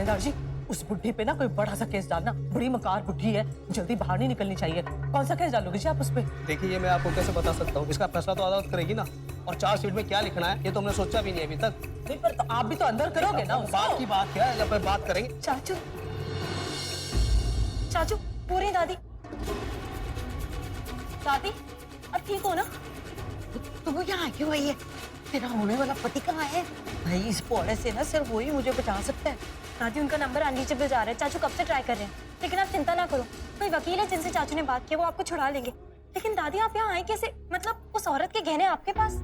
थानेदार जी, उस बुढ़ी पे ना कोई बड़ा सा केस डालना। बड़ी मकार बुढ़ी है, जल्दी बाहर नहीं निकलनी चाहिए। कौन सा केस डालोगे जी आप उस पे? देखिए, ये मैं आपको कैसे बता सकता हूँ, इसका फैसला तो अदालत करेगी ना। और चार्जशीट में क्या लिखना है ये तो हमने सोचा भी नहीं अभी तक। नहीं, पर तो आप भी तो अंदर करोगे ना उसको। बात की बात क्या है, जब पे बात करेंगे। चाचू, चाचू, पूरी दादी, दादी, अब ठीक हो ना? तू यहाँ क्यों आई है? तेरा होने वाला पति कहाँ है? भाई इस पौड़े से ना सिर्फ वही मुझे बचा सकता है। दादी, उनका नंबर अनरीचेबल जा रहा है। चाचू कब से ट्राई कर रहे हैं, लेकिन आप चिंता ना करो। कोई वकील है जिनसे चाचू ने बात की, वो आपको छुड़ा लेंगे। लेकिन दादी, आप यहाँ आए कैसे? मतलब उस औरत के गहने आपके पास?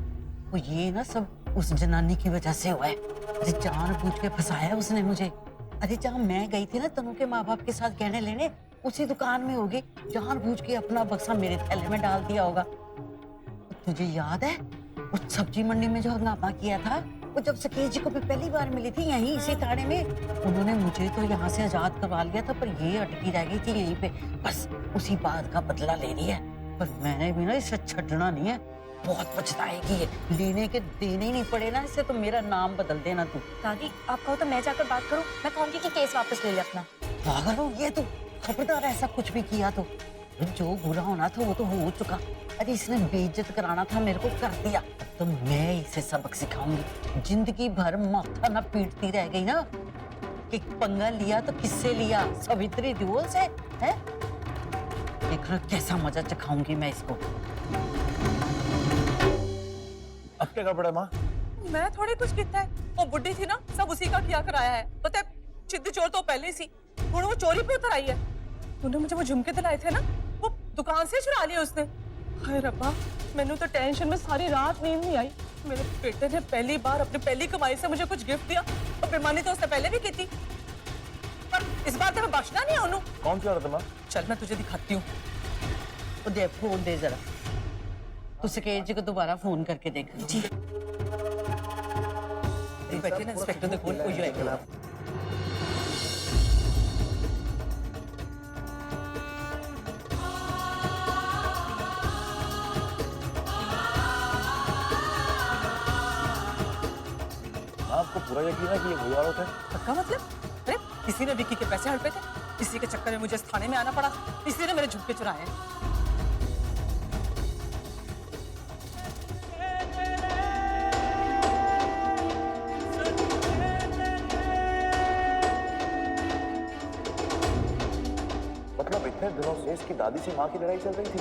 वो ये ना सब उस जनानी की वजह से हुआ है। अरे जानबूझ के फंसाया उसने मुझे। अरे जहाँ मैं गई थी ना तनु के माँ बाप के साथ गहने लेने, उसी दुकान में होगी। जानबूझ के अपना बक्सा मेरे थैले में डाल दिया होगा। तुझे याद है उस सब्जी मंडी में जो हंगामा किया था? वो जब सकेत जी को भी पहली बार मिली थी यहीं इसी थाने में, उन्होंने मुझे तो यहाँ से आजाद करवा लिया था, पर ये अटकी रह गई थी यहीं पे। बस उसी बात का बदला ले रही है। पर मैंने भी ना इसे छड़ना नहीं है। बहुत पछताएगी ये। लेने के देने ही नहीं पड़े ना इसे तो मेरा नाम बदल देना तू। दादी, आप कहो तो मैं जाकर बात करूं? मैं कहूंगी कि केस वापस ले ले अपना। पागल हो ये तू? खबरदार ऐसा कुछ भी किया तो जो बुरा होना था वो तो हो चुका। अरे इसने बेइज्जत कराना था मेरे को, कर दिया। तो मैं इसे सबक सिखाऊंगी। जिंदगी भर माथा ना पीटती रह गई ना कि पंगा लिया तो किससे लिया? सावित्री देओल से है? देख रहा कैसा मजा चखाऊंगी मैं इसको। अब क्या गड़बड़ है माँ? मैं थोड़ी कुछ किया है, वो बुढ़ी थी ना, सब उसी का किया कराया है। पता है, चिद्दी चोर तो पहले ही सी, वो चोरी पे उतर आई है। उन्होंने मुझे वो झुमके दिलाए थे ना, वो दुकान से चुरा लिए उसने। हाय रब्बा, मैंने तो टेंशन में सारी रात नींद नहीं आई। मेरे बेटे ने पहली बार अपनी पहली कमाई से मुझे कुछ गिफ्ट दिया, और बेईमानी तो उसने पहले भी की थी, पर इस बार तो मैं बख्शना नहीं है। कौन सी औरत है माँ? चल मैं तुझे दिखाती हूँ। तो दे फोन दे जरा। तू सकेत जी को दोबारा फोन करके देख। जी। बैठे ना इंस्पेक्टर ने फोन कोई है। आपको पूरा यकीन है कि ये वही औरत है? पक्का मतलब? अरे किसी ने विक्की के पैसे हड़पे थे, किसी के चक्कर में मुझे इस थाने में आना पड़ा, किसी ने मेरे झुमके चुराए हैं। मतलब इतने दिनों से इसकी दादी से माँ की लड़ाई चल रही थी,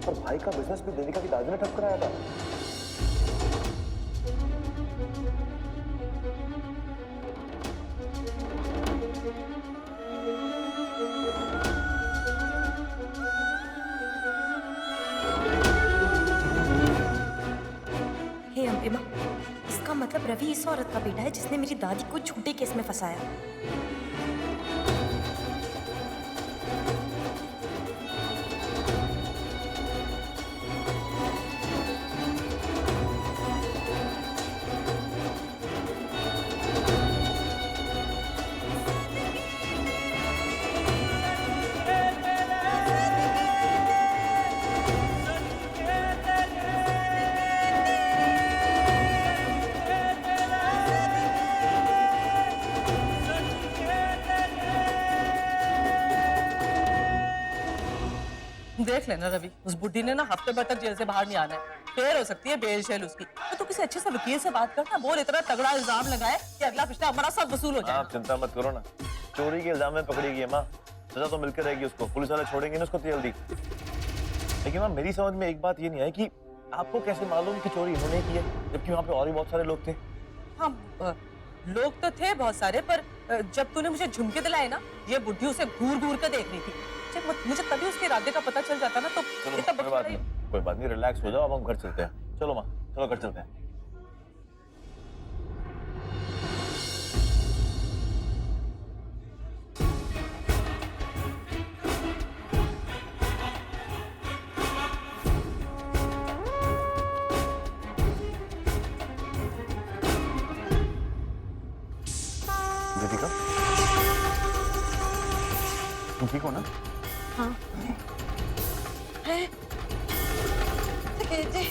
और भाई का बिजनेस भी देविका की दादी ने ठप कराया था। हे अम्बे माँ, इसका मतलब रवि इस औरत का बेटा है जिसने मेरी दादी को झूठे केस में फंसाया। देख लेना रवि, उस बुढ़ी ने ना हफ्ते भर तक जेल से बाहर नहीं आना है। फिर हो सकती है बेल शेल उसकी। तो किसी अच्छे से वकील से बात करना, बोल इतना तगड़ा इल्जाम लगाए कि अगला पिछला हमारा सब वसूल हो जाए। आप चिंता मत करो ना, चोरी के इल्जाम में पकड़ेगी माँ, सजा तो मिलकर रहेगी उसको। पुलिस वाले छोड़ेंगे ना उसको जल्दी। लेकिन माँ मेरी समझ में एक बात ये नहीं है कि आपको कैसे मालूम कि चोरी इन्होंने की है, जबकि वहाँ पे और भी बहुत सारे लोग थे। हाँ, लोग तो थे बहुत सारे, पर जब तूने मुझे झुमके दिलाए ना, ये बुढ़ी उसे घूर घूर कर देख रही थी। मुझे तभी उसके इरादे का पता चल जाता ना, तो कोई बात नहीं, रिलैक्स हो जाओ। अब हम घर चलते हैं। चलो माँ, चलो घर चलते हैं। दीपिका, तुम ठीक हो ना? हाँ। सकेत जी,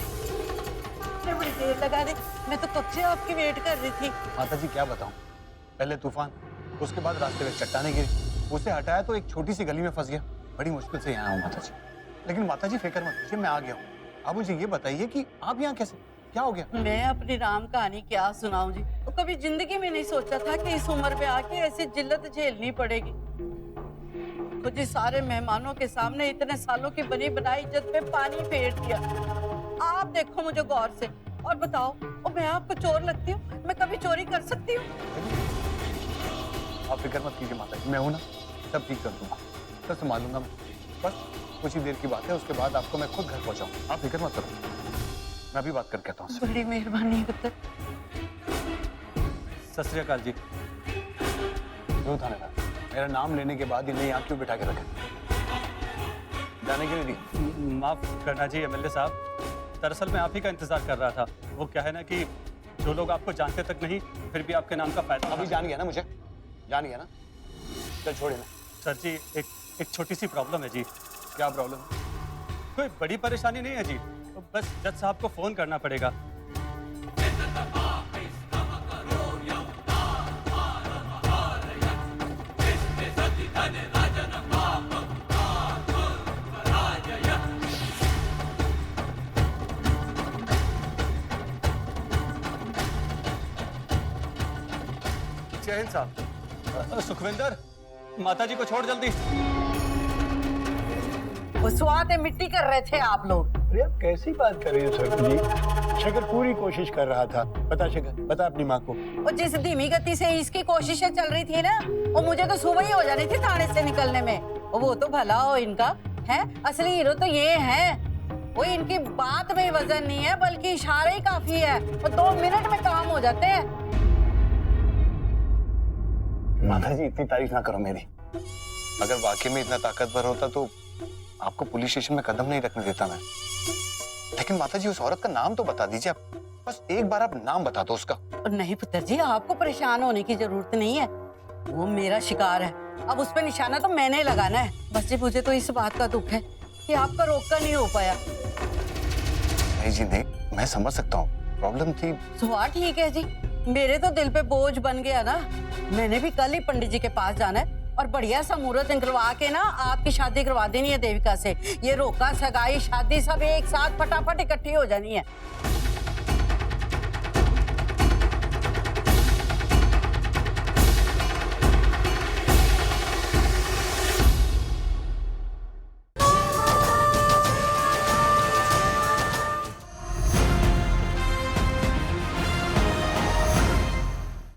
बड़ी देर लगा दी। मैं तो कब से आपकी वेट कर रही थी। माता जी क्या बताऊं, पहले तूफान, उसके बाद रास्ते में चट्टाने गिरी, उसे हटाया तो एक छोटी सी गली में फंस गया। बड़ी मुश्किल से यहाँ आया हूँ माता जी, लेकिन माता जी फिक्र मत कीजिए, मैं आ गया हूँ। आप मुझे ये बताइए कि आप यहाँ कैसे, क्या हो गया? मैं अपनी राम कहानी क्या सुनाऊं जी। तो कभी जिंदगी में नहीं सोचा था कि इस उम्र में आके ऐसी जिल्लत झेलनी पड़ेगी। खुद ही सारे मेहमानों के सामने इतने सालों की बनी बनाई इज्जत पे पानी फेर दिया। आप देखो मुझे गौर से और बताओ, और मैं आपको चोर लगती हूँ? मैं कभी चोरी कर सकती हूँ? आप फिक्र मत कीजिए माता जी, मैं हूं ना, सब ठीक कर दूंगा, सब संभाल लूंगा मैं। बस कुछ ही देर की बात है, उसके बाद आपको मैं खुद घर पहुंचाऊं। आप फिक्र मत करो, मैं अभी बात करके आता हूं। बड़ी मेहरबानी पुत्र। सत श्री अकाल जी। क्यों थानेदार, मेरा नाम लेने के बाद इन्हें यहाँ क्यों बिठा के रखे? जाने के लिए दी? माफ करना जी एमएलए साहब, दरअसल मैं आप ही का इंतजार कर रहा था। वो क्या है ना कि जो लोग आपको जानते तक नहीं, फिर भी आपके नाम का फायदा। अभी जान गया ना मुझे, जान गया ना, चल छोड़े ना। सर जी एक छोटी सी प्रॉब्लम है जी। क्या प्रॉब्लम? कोई बड़ी परेशानी नहीं है जी, बस जज साहब को फोन करना पड़ेगा। जय हिंद साहब। सुखविंदर, माता जी को छोड़ जल्दी। वो स्वाद मिट्टी कर रहे थे आप लोग। अरे आप कैसी बात कर रही हो सर जी? शकर पूरी कोशिश कर रहा था। बता शकर, बता अपनी माँ को। और जिस धीमी गति से इसकी कोशिशें चल रही थी ना, वो मुझे तो सुबह ही हो जानी थी थाने से निकलने में। और वो तो भला हो इनका, है असली हीरो तो ये है। वो इनकी बात में वजन नहीं है, बल्कि इशारे ही काफी है। वो 2 मिनट में काम हो जाते हैं। माता जी इतनी तारीफ ना करो मेरी। अगर वाकई में इतना ताकतवर होता तो आपको पुलिस स्टेशन में कदम नहीं रखने देता मैं। लेकिन माता जी उस औरत का नाम तो बता दीजिए आप, बस एक बार आप नाम बता दो उसका। नहीं पुत्र जी, आपको परेशान होने की जरूरत नहीं है। वो मेरा शिकार है, अब उस पर निशाना तो मैंने लगाना है। बस जी मुझे तो इस बात का दुख है कि आपका रोका नहीं हो पाया। नहीं जी नहीं, मैं समझ सकता हूँ, प्रॉब्लम थी। तो ठीक है जी, मेरे तो दिल पे बोझ बन गया ना। मैंने भी कल ही पंडित जी के पास जाना है और बढ़िया सा मुहूर्त निकलवा के ना आपकी शादी करवा देनी है देविका से। ये रोका, सगाई, शादी सब एक साथ फटाफट इकट्ठी हो जानी है।